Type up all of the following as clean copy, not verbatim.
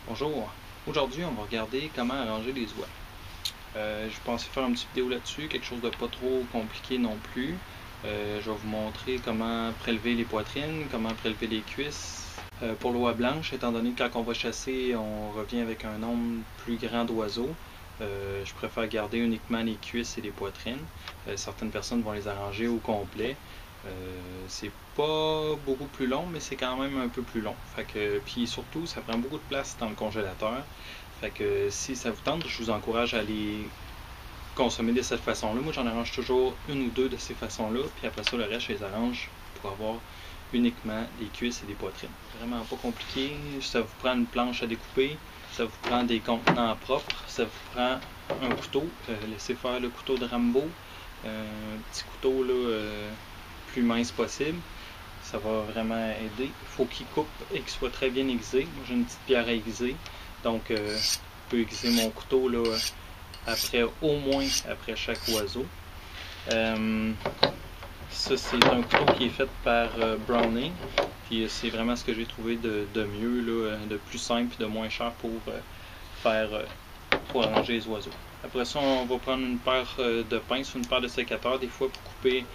Bonjour, aujourd'hui on va regarder comment arranger les oies. Je pensais faire une petite vidéo là-dessus, quelque chose de pas trop compliqué non plus. Je vais vous montrer comment prélever les poitrines, comment prélever les cuisses. Pour l'oie blanche, étant donné que quand on va chasser, on revient avec un nombre plus grand d'oiseaux, je préfère garder uniquement les cuisses et les poitrines. Certaines personnes vont les arranger au complet. C'est pas beaucoup plus long, mais c'est quand même un peu plus long. Puis surtout, ça prend beaucoup de place dans le congélateur. Fait que si ça vous tente, je vous encourage à les consommer de cette façon-là. Moi, j'en arrange toujours une ou deux de ces façons-là. Puis après ça, le reste, je les arrange pour avoir uniquement les cuisses et les poitrines. Vraiment pas compliqué. Ça vous prend une planche à découper. Ça vous prend des contenants propres. Ça vous prend un couteau. Laissez faire le couteau de Rambo. Un petit couteau là, plus mince possible. Ça va vraiment aider. Il faut qu'il coupe et qu'il soit très bien aiguisé. Moi, j'ai une petite pierre à aiguiser. Donc, je peux aiguiser mon couteau là, au moins après chaque oiseau. Ça, c'est un couteau qui est fait par Browning. Puis c'est vraiment ce que j'ai trouvé de mieux, là, de plus simple et de moins cher pour pour arranger les oiseaux. Après ça, on va prendre une paire de pinces ou une paire de sécateurs, des fois pour couper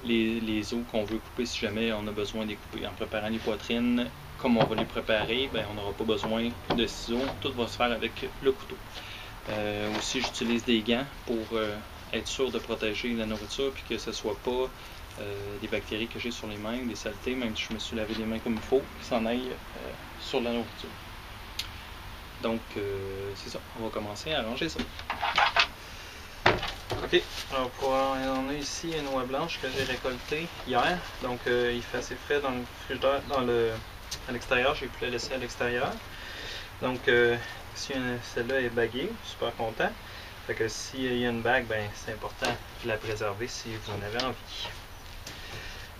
les os qu'on veut couper si jamais on a besoin de les couper. En préparant les poitrines, comme on va les préparer, ben, on n'aura pas besoin de ciseaux, tout va se faire avec le couteau. Aussi, j'utilise des gants pour être sûr de protéger la nourriture puis que ce ne soit pas des bactéries que j'ai sur les mains, des saletés, même si je me suis lavé les mains comme il faut, qui s'en aillent sur la nourriture. Donc, c'est ça, on va commencer à arranger ça. Ok, alors on a ici une oie blanche que j'ai récoltée hier, donc il fait assez frais dans le frigidaire, à l'extérieur, j'ai pu la laisser à l'extérieur. Donc si celle-là est baguée, super content. Fait que s'il y a une bague, ben c'est important de la préserver si vous en avez envie.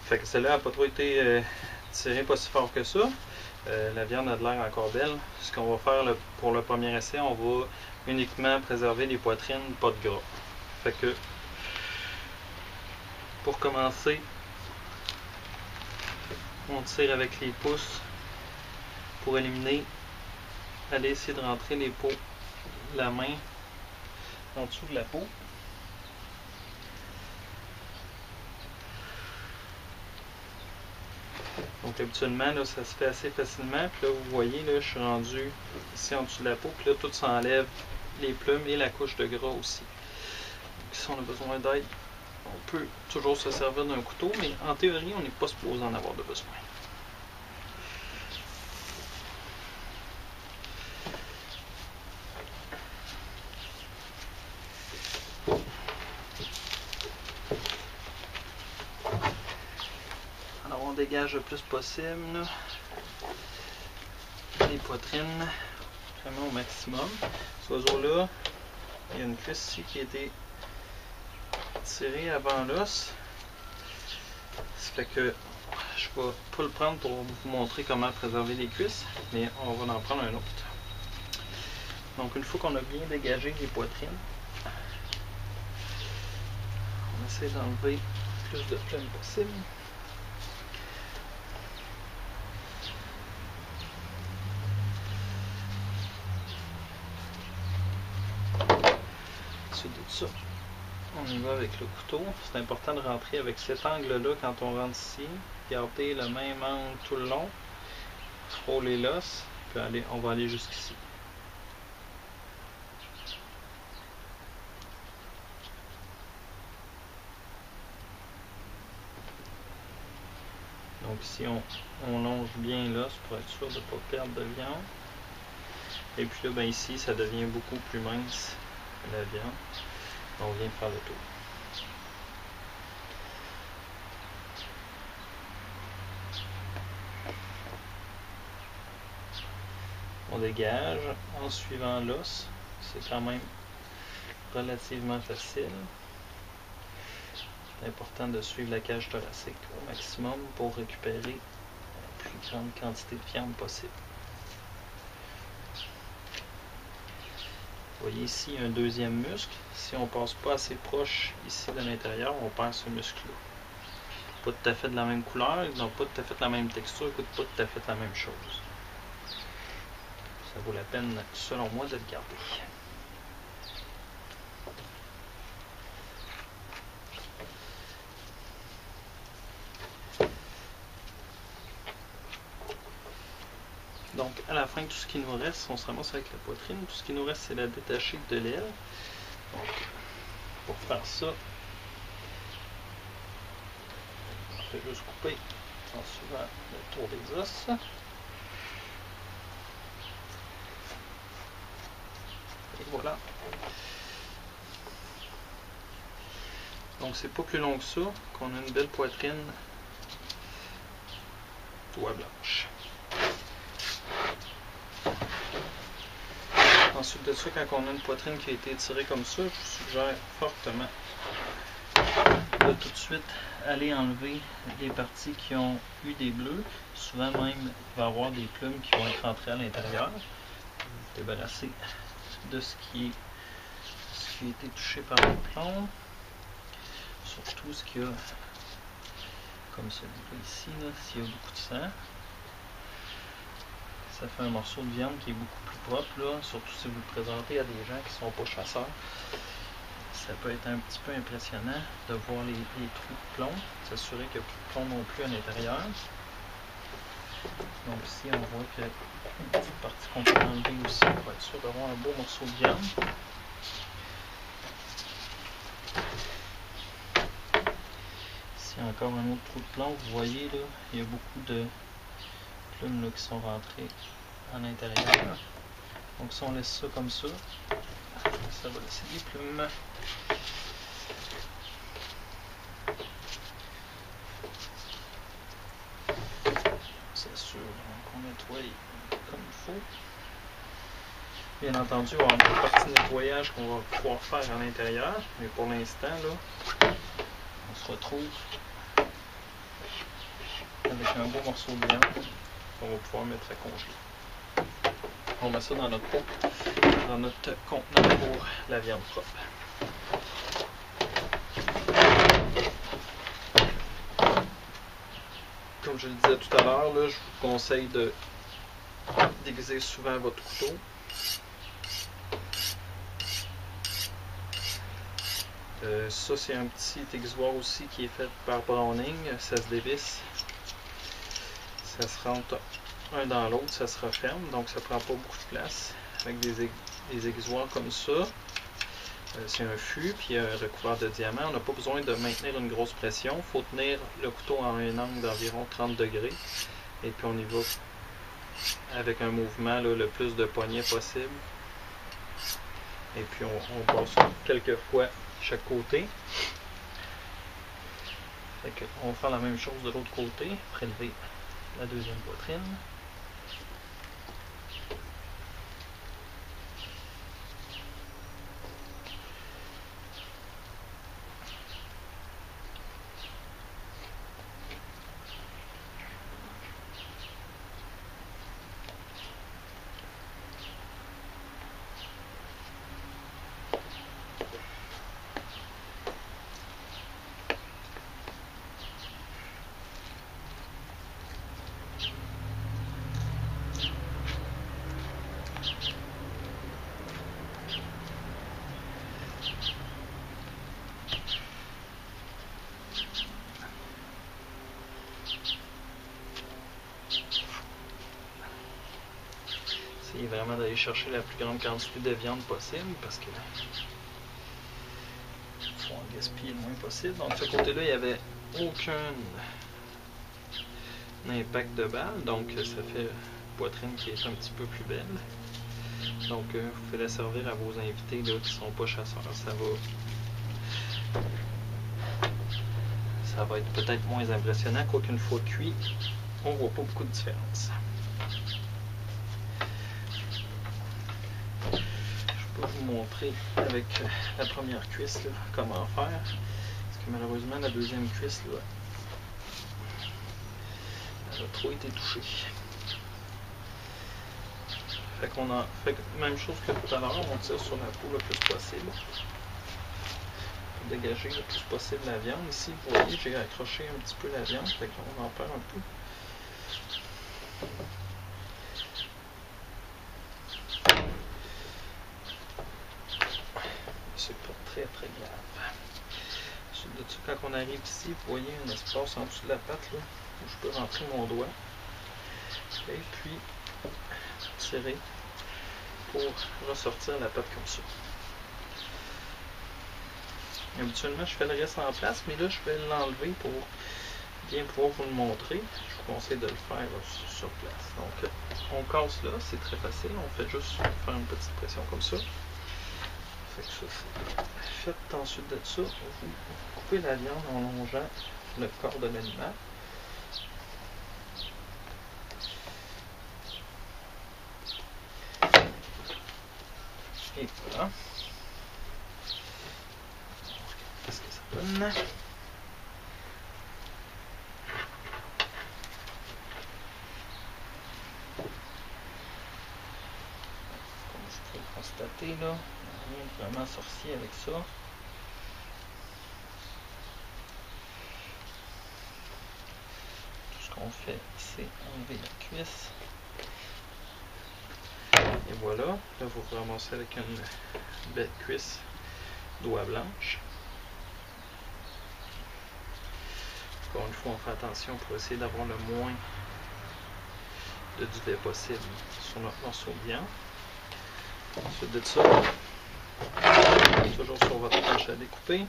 Fait que celle-là n'a pas trop été tirée pas si fort que ça. La viande a de l'air encore belle. Ce qu'on va faire pour le premier essai, on va uniquement préserver les poitrines, pas de gras. Fait que pour commencer, on tire avec les pouces pour éliminer. Allez essayer de rentrer les peaux, la main en dessous de la peau. Donc habituellement, là, ça se fait assez facilement. Puis là, vous voyez, là, je suis rendu ici en dessous de la peau. Puis là, tout s'enlève, les plumes et la couche de gras aussi. Donc si on a besoin d'aide, on peut toujours se servir d'un couteau, mais en théorie, on n'est pas supposé en avoir de besoin. Alors on dégage le plus possible là, les poitrines vraiment au maximum. Cet oiseau-là, il y a une cuisse ici qui a été tirée avant l'os. Ça fait que je vais pas le prendre pour vous montrer comment préserver les cuisses, mais on va en prendre un autre. Donc une fois qu'on a bien dégagé les poitrines, on essaie d'enlever le plus de plumes possible. Ensuite de ça, on y va avec le couteau. C'est important de rentrer avec cet angle-là quand on rentre ici. Gardez le même angle tout le long. Frôler l'os, puis on va aller jusqu'ici. Donc ici, on longe bien l'os pour être sûr de ne pas perdre de viande. Et puis là, ben ici, ça devient beaucoup plus mince la viande. On vient faire le tour. On dégage en suivant l'os. C'est quand même relativement facile. C'est important de suivre la cage thoracique au maximum pour récupérer la plus grande quantité de viande possible. Vous voyez ici un deuxième muscle. Si on ne passe pas assez proche ici de l'intérieur, on perd ce muscle-là. Pas tout à fait de la même couleur, ils n'ont pas tout à fait la même texture, pas tout à fait la même chose. ça vaut la peine, selon moi, de le garder. Donc, à la fin, tout ce qui nous reste, on se ramasse avec la poitrine. Tout ce qui nous reste, c'est la détachée de l'aile. Donc, pour faire ça, on fait juste couper en suivant le tour des os. Et voilà. Donc, c'est pas plus long que ça, qu'on a une belle poitrine toile blanche. Ensuite de ça, quand on a une poitrine qui a été étirée comme ça, je vous suggère fortement de tout de suite aller enlever les parties qui ont eu des bleus. Souvent même, il va y avoir des plumes qui vont être rentrées à l'intérieur. Vous débarrasser de ce qui a été touché par le plomb. Surtout ce qu'il y a, comme celui-là ici, s'il y a beaucoup de sang. Ça fait un morceau de viande qui est beaucoup plus propre, là, surtout si vous le présentez à des gens qui ne sont pas chasseurs. Ça peut être un petit peu impressionnant de voir les trous de plomb, s'assurer qu'il n'y a plus de plomb non plus à l'intérieur. Donc ici, on voit qu'il y a une petite partie qu'on peut enlever aussi pour être sûr d'avoir un beau morceau de viande. Ici, encore un autre trou de plomb. Vous voyez, là, il y a beaucoup de plumes là, qui sont rentrées à l'intérieur. Donc si on laisse ça comme ça, ça va laisser des plumes. On s'assure qu'on nettoie comme il faut. Bien entendu, on va avoir une partie de nettoyage qu'on va pouvoir faire à l'intérieur, mais pour l'instant, là, on se retrouve avec un beau morceau de viande qu'on va pouvoir mettre à congeler. On met ça dans notre pot, dans notre contenant pour la viande propre. Comme je le disais tout à l'heure, je vous conseille de déguiser souvent votre couteau. Ça, c'est un petit aiguisoir aussi qui est fait par Browning. Ça se dévisse. Ça se rentre un dans l'autre, ça se referme. Donc, ça prend pas beaucoup de place. Avec des aiguisoirs comme ça. C'est un fût, puis recouvert de diamant. On n'a pas besoin de maintenir une grosse pression. Il faut tenir le couteau à un angle d'environ 30 degrés. Et puis, on y va avec un mouvement là, le plus de poignets possible. Et puis, on passe quelques fois chaque côté. Fait que on va faire la même chose de l'autre côté, prélever la deuxième poitrine. Essayez vraiment d'aller chercher la plus grande quantité de viande possible parce que faut en gaspiller le moins possible. Donc de ce côté-là, il n'y avait aucun impact de balle, donc ça fait une poitrine qui est un petit peu plus belle. Donc vous pouvez la servir à vos invités là, qui ne sont pas chasseurs. Ça va être peut-être moins impressionnant, quoiqu'une fois cuit, on ne voit pas beaucoup de différence. Je peux vous montrer avec la première cuisse là, comment faire. Parce que malheureusement, la deuxième cuisse, là, elle a trop été touchée. Fait qu'on a fait même chose que tout à l'heure, on tire sur la peau le plus possible. Pour dégager le plus possible la viande. Ici, vous voyez, j'ai accroché un petit peu la viande, fait qu'on en perd un peu. très grave. Ensuite de ça, quand on arrive ici, vous voyez un espace en dessous de la patte là, où je peux rentrer mon doigt. Et puis tirer pour ressortir la patte comme ça. Habituellement, je fais le reste en place, mais là, je vais l'enlever pour bien pouvoir vous le montrer. Je vous conseille de le faire sur place. Donc, on casse là, c'est très facile. On fait juste faire une petite pression comme ça. Fait que ça, c'est fait. Ensuite de ça, vous coupez la viande en longeant le corps de l'animal. Et voilà. Qu'est-ce que ça donne? Comme vous pouvez le constater, là, rien de vraiment sorcier avec ça. Tout ce qu'on fait, c'est enlever la cuisse. Et voilà, là vous vous ramassez avec une belle cuisse d'oie blanche. Encore une fois, on fait attention pour essayer d'avoir le moins de duvet possible sur notre morceau de viande. Ensuite de ça, toujours sur votre planche à découper,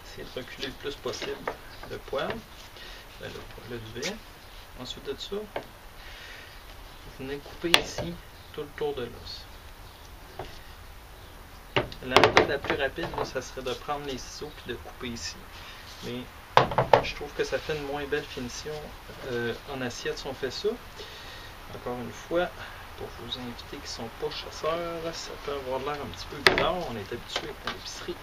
essayez de reculer le plus possible le poil, le duvet. Ensuite de ça, vous venez couper ici tout le tour de l'os. La méthode la plus rapide, là, ça serait de prendre les ciseaux et de couper ici. Mais je trouve que ça fait une moins belle finition en assiette si on fait ça. Encore une fois, pour vos invités qui ne sont pas chasseurs, ça peut avoir l'air un petit peu bizarre. On est habitué pour l'épicerie.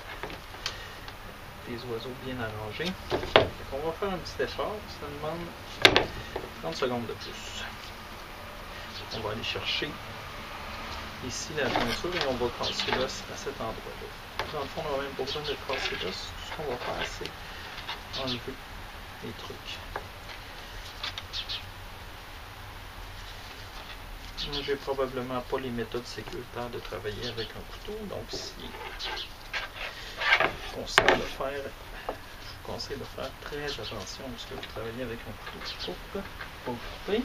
Des oiseaux bien arrangés. Donc on va faire un petit effort. Ça demande 30 secondes de plus. On va aller chercher ici la jointure et on va casser l'os à cet endroit-là. Dans le fond, on n'a même pas besoin de casser l'os. Tout ce qu'on va faire, c'est enlever les trucs. J'ai probablement pas les méthodes sécuritaires de travailler avec un couteau, donc si je vous conseille de faire très attention lorsque vous travaillez avec un couteau qui coupe pour couper.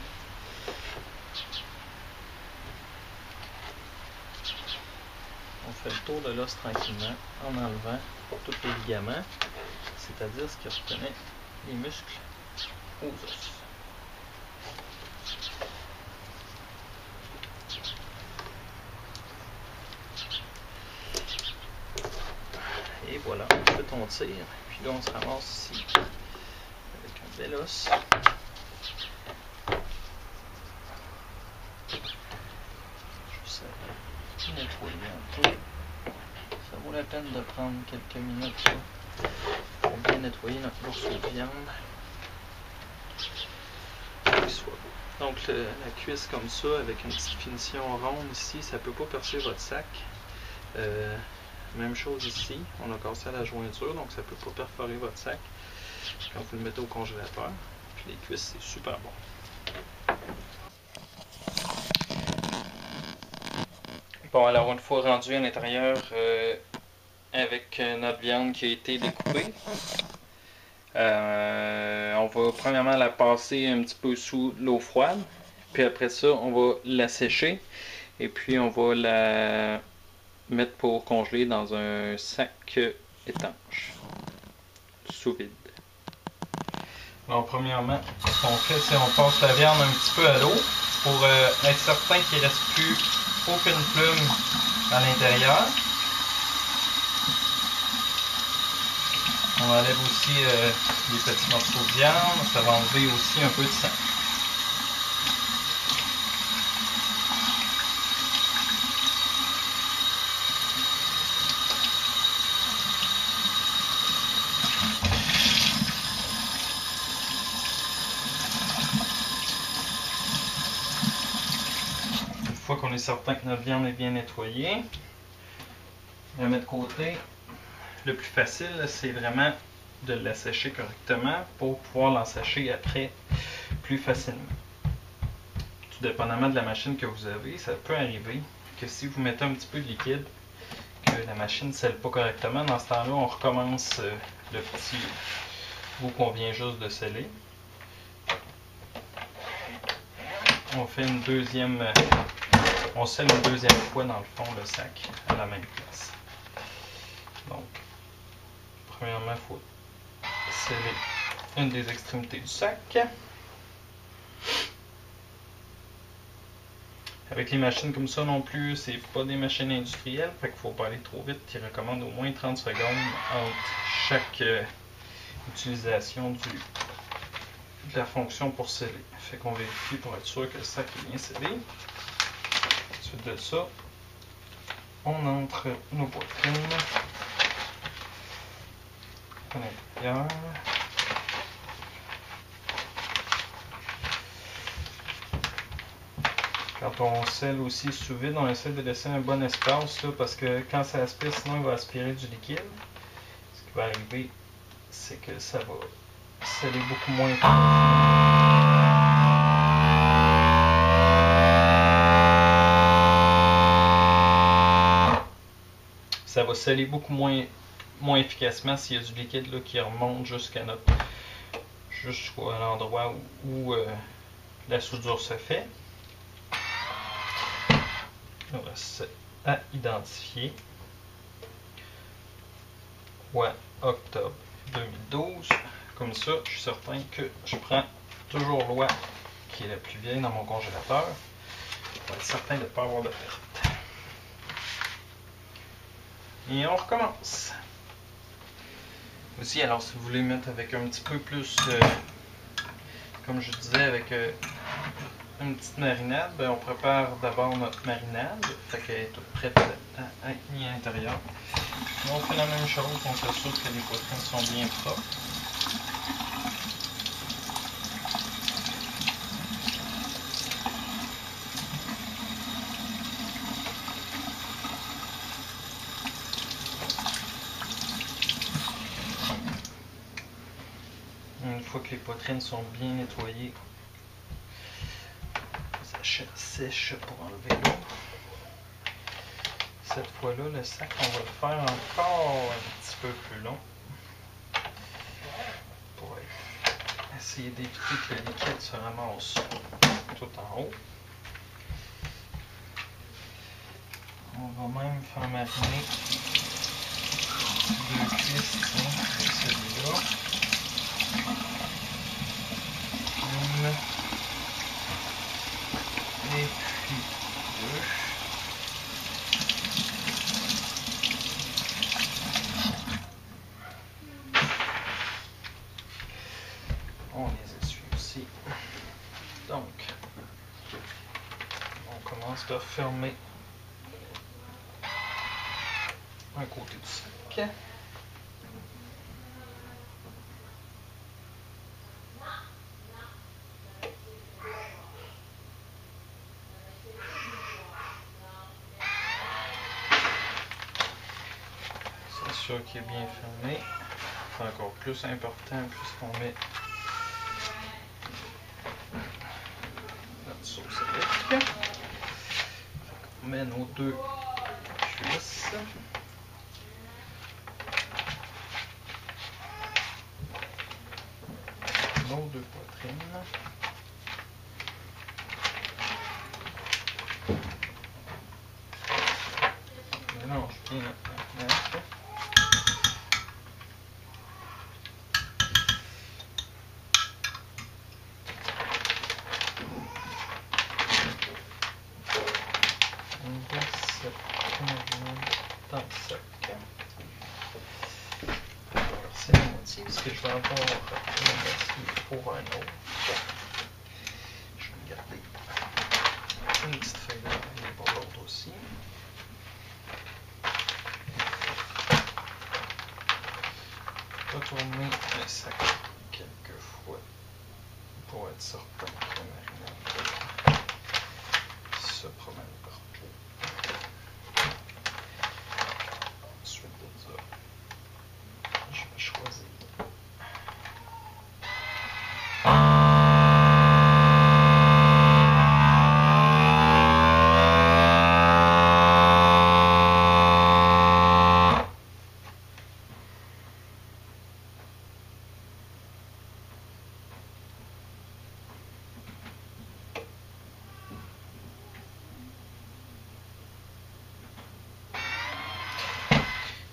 On fait le tour de l'os tranquillement en enlevant tous les ligaments, c'est-à-dire ce qui retenait les muscles aux os. Et voilà, ensuite on tire, puis là on se ramasse ici avec un bel os. Juste à nettoyer un peu. Ça vaut la peine de prendre quelques minutes là, pour bien nettoyer notre morceau de viande. Qu'il soit beau. Donc la cuisse comme ça, avec une petite finition ronde ici, ça ne peut pas percer votre sac. Même chose ici, on a cassé à la jointure, donc ça ne peut pas perforer votre sac quand vous le mettez au congélateur. Puis les cuisses, c'est super bon. Bon, alors une fois rendu à l'intérieur avec notre viande qui a été découpée, on va premièrement la passer un petit peu sous l'eau froide, puis après ça, on va la sécher et puis on va la mettre pour congeler dans un sac étanche, sous vide. Bon, premièrement, ce qu'on fait, c'est on passe la viande un petit peu à l'eau pour être certain qu'il ne reste plus aucune plume à l'intérieur. On enlève aussi les petits morceaux de viande, ça va enlever aussi un peu de sang. Une fois qu'on est certain que notre viande est bien nettoyée, on la met de côté. Le plus facile, c'est vraiment de la sécher correctement pour pouvoir l'ensécher après plus facilement. Tout dépendamment de la machine que vous avez, ça peut arriver que si vous mettez un petit peu de liquide, que la machine ne scelle pas correctement. Dans ce temps-là, on recommence le petit bout qu'on vient juste de sceller. On fait une deuxième, on scelle une deuxième fois dans le fond le sac à la même place. Donc, premièrement, il faut sceller une des extrémités du sac. Avec les machines comme ça non plus, c'est pas des machines industrielles, fait qu'il faut pas aller trop vite. Ils recommandent au moins 30 secondes entre chaque utilisation de la fonction pour sceller. Fait qu'on vérifie pour être sûr que le sac est bien scellé. Ensuite de ça, on entre nos poitrines à l'intérieur. Quand on scelle aussi sous vide, on essaie de laisser un bon espace là, parce que quand ça aspire, sinon il va aspirer du liquide. Ce qui va arriver, c'est que ça va sceller beaucoup moins. Ça va sceller beaucoup moins efficacement s'il y a du liquide là, qui remonte jusqu'à l'endroit où la soudure se fait. Il reste à identifier. Ouais, octobre 2012. Comme ça, je suis certain que je prends toujours l'oie qui est la plus vieille dans mon congélateur pour être certain de ne pas avoir de perte. Et on recommence. Aussi, alors si vous voulez mettre avec un petit peu plus, comme je disais, avec une petite marinade, ben on prépare d'abord notre marinade, fait qu'elle est toute prête à être mise à l'intérieur. On fait la même chose, on s'assure que les poitrines sont bien propres. Une fois que les poitrines sont bien nettoyées, ça sèche pour enlever l'eau. Cette fois-là, le sac, on va le faire encore un petit peu plus long pour essayer d'éviter que le liquide se ramasse tout en haut. On va même faire mariner 2 cuisses avec celui-là. Une. Et puis 2. On les essuie aussi. Donc, on commence par fermer un côté du sac. C'est sûr qu'il est bien fermé. C'est encore plus important puisqu'on met notre sauce avec. On met nos 2 cuisses. Nos 2 poitrines. Mélange bien maintenant. On va se dans le sac. C'est la moitié parce que je vais avoir la moitié pour un autre. Je vais garder une petite feuille là pour l'autre aussi. Retourner le sac quelques fois pour être certain que la marinade se promène partout. Ensuite de ça, je vais choisir.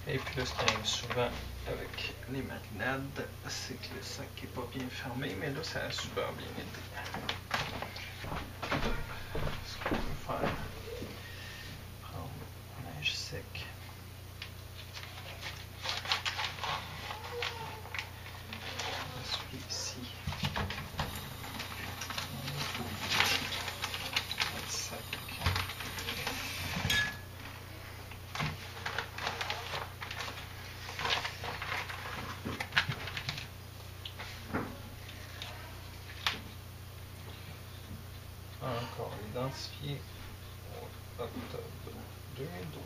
Et puis là, ce qui arrive souvent avec les marinades, c'est que le sac n'est pas bien fermé, mais là, ça a super bien été. Ce qu'on peut faire, prendre un linge sec. Celui ici. Notre sac. Encore identifié au octobre 2012.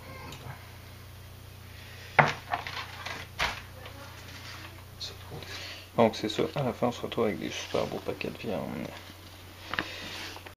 Donc c'est ça, à la fin on se retrouve avec des super beaux paquets de viande.